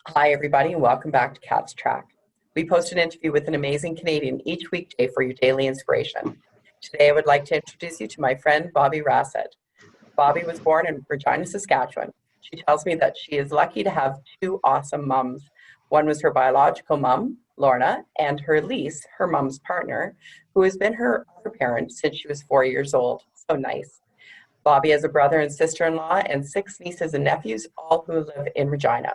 Hi, everybody, and welcome back to Cat's Track. We post an interview with an amazing Canadian each weekday for your daily inspiration. Today, I would like to introduce you to my friend, Bobbie Racette. Bobbie was born in Regina, Saskatchewan. She tells me that she is lucky to have two awesome mums. One was her biological mum, Lorna, and her Lise, her mum's partner, who has been her other parent since she was 4 years old. So nice. Bobbie has a brother and sister-in-law and 6 nieces and nephews, all who live in Regina.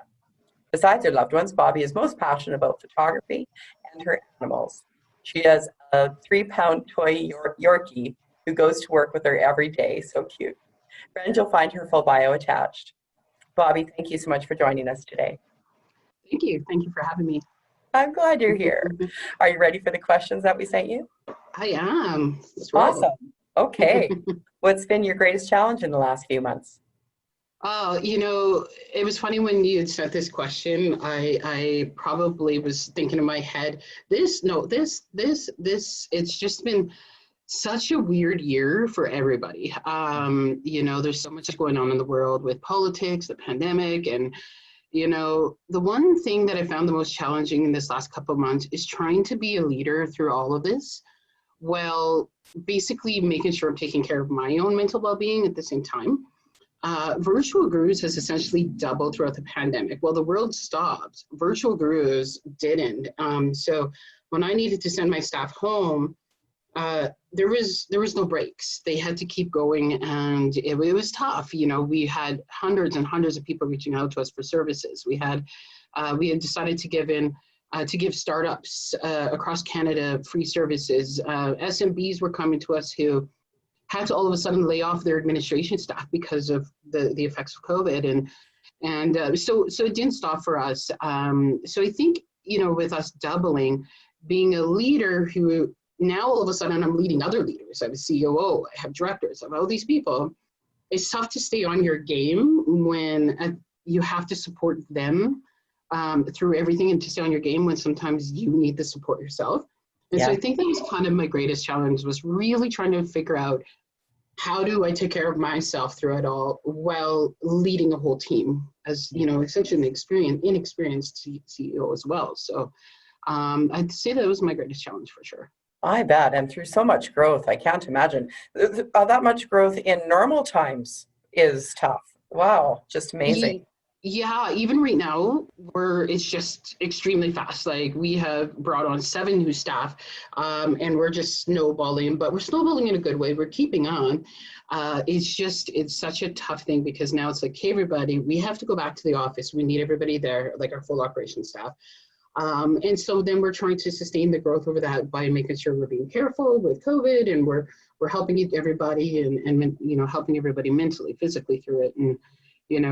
Besides her loved ones, Bobbie is most passionate about photography and her animals. She has a 3-pound toy Yorkie who goes to work with her every day. So cute. Friends, you'll find her full bio attached. Bobbie, thank you so much for joining us today. Thank you. Thank you for having me. I'm glad you're here. Are you ready for the questions that we sent you? I am. Awesome. Okay. What's been your greatest challenge in the last few months? It was funny when you had sent this question. I probably was thinking in my head, it's just been such a weird year for everybody. There's so much going on in the world with politics, the pandemic, and, the one thing that I found the most challenging in this last couple of months is trying to be a leader through all of this. Well, basically making sure I'm taking care of my own mental well-being at the same time. Virtual gurus has essentially doubled throughout the pandemic. Well, the world stopped. Virtual gurus didn't. So when I needed to send my staff home, there was no breaks. They had to keep going, and it was tough. We had hundreds and hundreds of people reaching out to us for services. We had decided to give startups across Canada free services. SMBs were coming to us who had to all of a sudden lay off their administration staff because of the effects of COVID, and so it didn't stop for us. So I think with us doubling, being a leader who now all of a sudden I'm leading other leaders. I have a COO, I have directors, I have all these people. It's tough to stay on your game when you have to support them through everything, and to stay on your game when sometimes you need the support yourself. And so I think that was kind of my greatest challenge, was really trying to figure out, how do I take care of myself through it all while leading a whole team as, essentially an inexperienced CEO as well. So I'd say that was my greatest challenge for sure. I bet. And through so much growth, I can't imagine. That much growth in normal times is tough. Wow, just amazing. Yeah, even right now, it's just extremely fast. Like, we have brought on 7 new staff, and we're just snowballing, but we're snowballing in a good way. We're keeping on. It's such a tough thing, because now it's like, hey, everybody, we have to go back to the office. We need everybody there, like our full operations staff. And so then we're trying to sustain the growth over that by making sure we're being careful with COVID, and we're helping everybody and helping everybody mentally, physically through it. And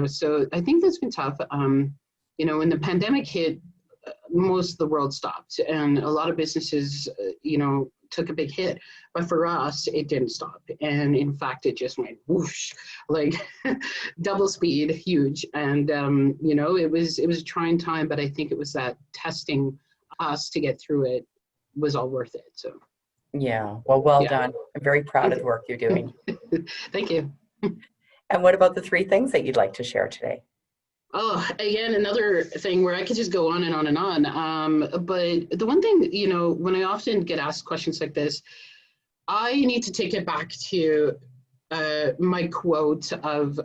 so I think that's been tough. When the pandemic hit, most of the world stopped, and a lot of businesses, took a big hit. But for us, it didn't stop. And in fact, it just went whoosh, like double speed, huge. And, it was a trying time, but I think it was that testing us to get through it was all worth it. So. Yeah, well done. I'm very proud of the work you're doing. Thank you. And what about the 3 things that you'd like to share today? Oh, again, another thing where I could just go on and on and on. But the one thing, when I often get asked questions like this, I need to take it back to my quote of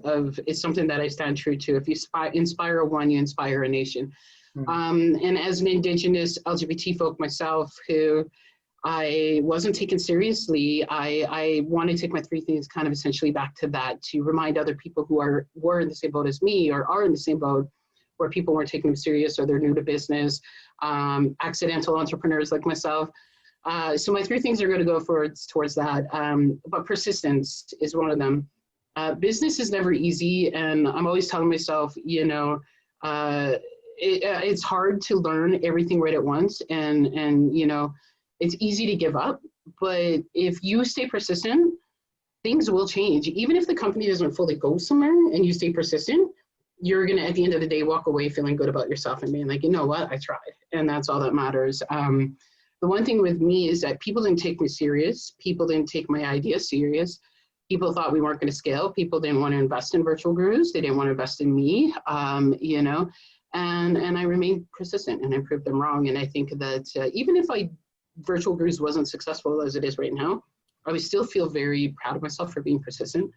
it's something that I stand true to. If you inspire one, you inspire a nation. Mm-hmm. And as an Indigenous LGBT folk myself, who I wasn't taken seriously, I want to take my 3 things kind of essentially back to that, to remind other people who were in the same boat as me, or are in the same boat, where people weren't taking them serious, or they're new to business, accidental entrepreneurs like myself. So my 3 things are going to go towards that, but persistence is one of them. Business is never easy, and I'm always telling myself, it's hard to learn everything right at once, and it's easy to give up, but if you stay persistent, things will change. Even if the company doesn't fully go somewhere and you stay persistent, you're gonna, at the end of the day, walk away feeling good about yourself and being like, you know what, I tried, and that's all that matters. The one thing with me is that people didn't take me serious. People didn't take my idea serious. People thought we weren't gonna scale. People didn't want to invest in virtual gurus. They didn't want to invest in me, And I remained persistent, and I proved them wrong. And I think that even if virtual Grews wasn't successful as it is right now, I would still feel very proud of myself for being persistent.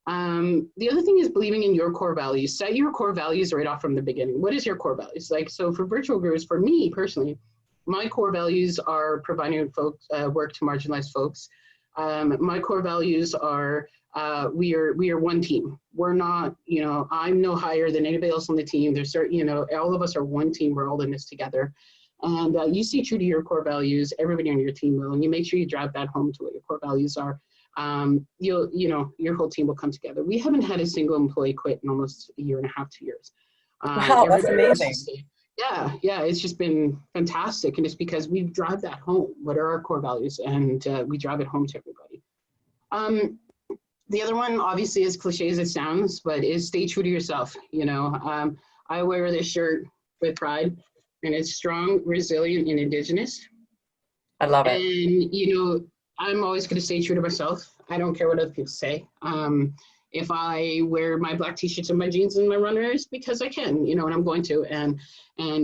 The other thing is believing in your core values. Set your core values right off from the beginning. What is your core values? Like, so for virtual Grews, for me personally, my core values are providing folks work to marginalized folks. My core values are we are one team. We're not, I'm no higher than anybody else on the team. There's certain, all of us are one team. We're all in this together. And you stay true to your core values. Everybody on your team will, and you make sure you drive that home to what your core values are. Your whole team will come together. We haven't had a single employee quit in almost a year and a half, 2 years. Wow, that's amazing. Yeah, it's just been fantastic. And it's because we drive that home. What are our core values? And we drive it home to everybody. The other one, obviously, as cliche as it sounds, but is stay true to yourself. I wear this shirt with pride, and it's strong, resilient, and Indigenous. I love it. And, I'm always going to stay true to myself. I don't care what other people say. If I wear my black t-shirts and my jeans and my runners, because I can, and I'm going to, and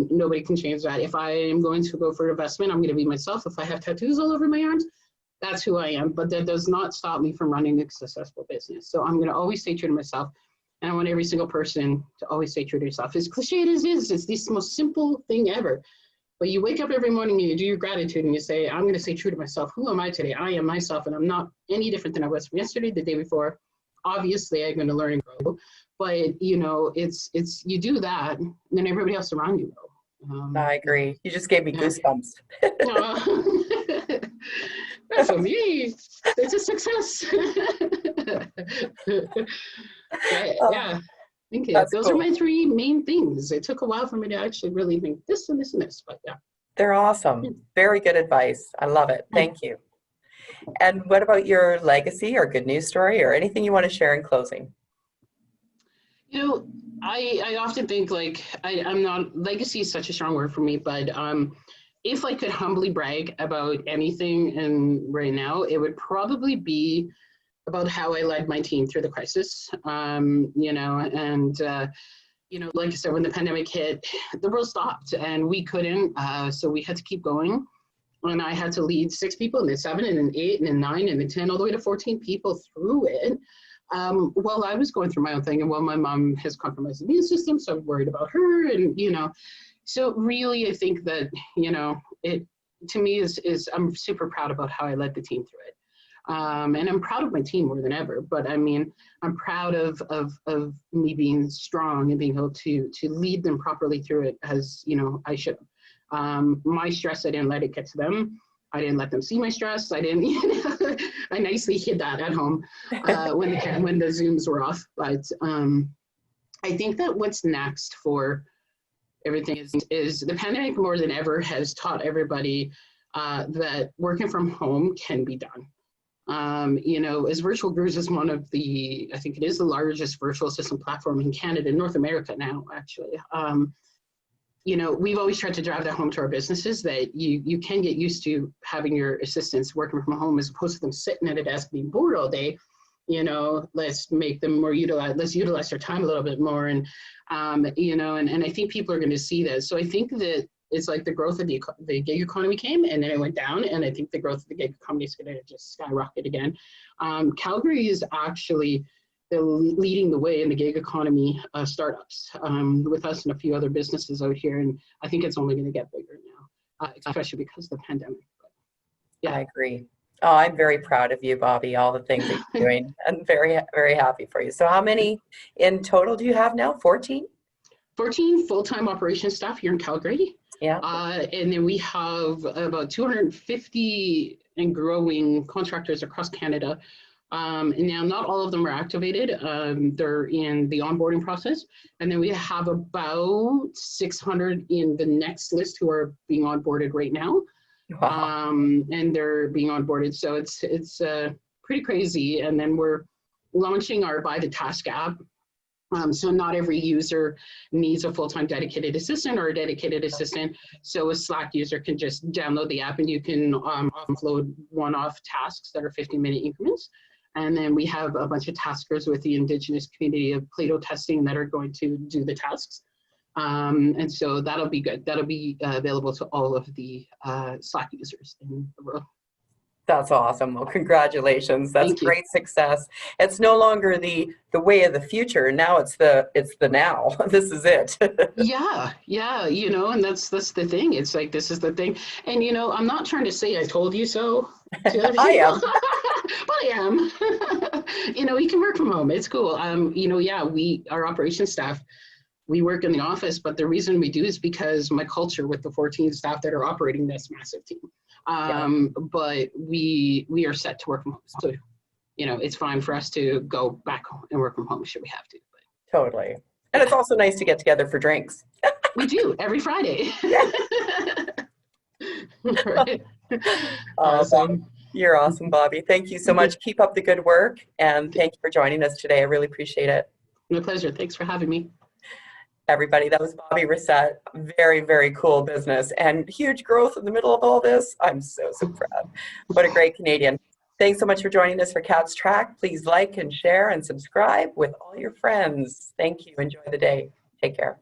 nobody can change that. If I am going to go for investment, I'm going to be myself. If I have tattoos all over my arms, that's who I am. But that does not stop me from running a successful business. So I'm going to always stay true to myself. And I want every single person to always stay true to yourself. As cliche as it is, it's the most simple thing ever. But you wake up every morning and you do your gratitude and you say, I'm going to stay true to myself. Who am I today? I am myself, and I'm not any different than I was from yesterday, the day before. Obviously, I'm going to learn and grow. But, it's you do that, and then everybody else around you will. I agree. You just gave me goosebumps. For me, it's a success. Yeah. Thank you. Those are my three main things. It took a while for me to actually really think this and this and this, but yeah. They're awesome. Very good advice. I love it. Thank you. And what about your legacy or good news story or anything you want to share in closing? I often think I'm not, legacy is such a strong word for me, but if I could humbly brag about anything right now, it would probably be about how I led my team through the crisis, like I said, when the pandemic hit, the world stopped and we couldn't, so we had to keep going. And I had to lead 6 people, and then 7, and then 8, and then 9, and then 10, all the way to 14 people through it. While I was going through my own thing, and while my mom has compromised the immune system, so I'm worried about her, and so really I think that, it to me is I'm super proud about how I led the team through it. And I'm proud of my team more than ever, but I mean, I'm proud of me being strong and being able to lead them properly through it as, I should have. My stress, I didn't let it get to them. I didn't let them see my stress. I didn't, I nicely hid that at home when the Zooms were off. But I think that what's next for everything is the pandemic more than ever has taught everybody that working from home can be done. As Virtual Grews is one of I think it is the largest virtual assistant platform in Canada, North America now, actually. We've always tried to drive that home to our businesses that you can get used to having your assistants working from home as opposed to them sitting at a desk being bored all day. Let's make them more let's utilize their time a little bit more. And, and I think people are going to see that. So I think that it's like the growth of the gig economy came and then it went down. And I think the growth of the gig economy is going to just skyrocket again. Calgary is actually leading the way in the gig economy startups with us and a few other businesses out here. And I think it's only going to get bigger now, especially because of the pandemic. But, yeah. I agree. Oh, I'm very proud of you, Bobbie, all the things that you're doing. I'm very, very happy for you. So how many in total do you have now? 14? 14 full-time operations staff here in Calgary. Yeah. And then we have about 250 and growing contractors across Canada. And now not all of them are activated. They're in the onboarding process. And then we have about 600 in the next list who are being onboarded right now. Wow. And they're being onboarded. So it's pretty crazy. And then we're launching our By the Task app. So not every user needs a full-time dedicated assistant or a dedicated assistant. So a Slack user can just download the app and you can offload one-off tasks that are 15-minute increments. And then we have a bunch of taskers with the Indigenous community of Plato testing that are going to do the tasks. And so that'll be good. That'll be available to all of the Slack users in the world. That's awesome. Well, congratulations. That's Thank you. great success. It's no longer the way of the future. Now it's the now. This is it. Yeah, you know, and that's the thing. It's like, this is the thing. And, you know, I'm not trying to say I told you so to other people. I am. But I am. You know, you can work from home. It's cool. You know, yeah, our operations staff, we work in the office, but the reason we do is because my culture with the 14 staff that are operating this massive team. But we are set to work from home. So, you know, it's fine for us to go back home and work from home should we have to. But, Totally. And it's also nice to get together for drinks. we do every Friday. Right. Awesome. You're awesome, Bobbie. Thank you so much. Keep up the good work. And thank you for joining us today. I really appreciate it. My pleasure. Thanks for having me. Everybody, that was Bobbie Racette. Very, very cool business and huge growth in the middle of all this. I'm so proud. What a great Canadian. Thanks so much for joining us for Cat's Track. Please like and share and subscribe with all your friends. Thank you. Enjoy the day. Take care.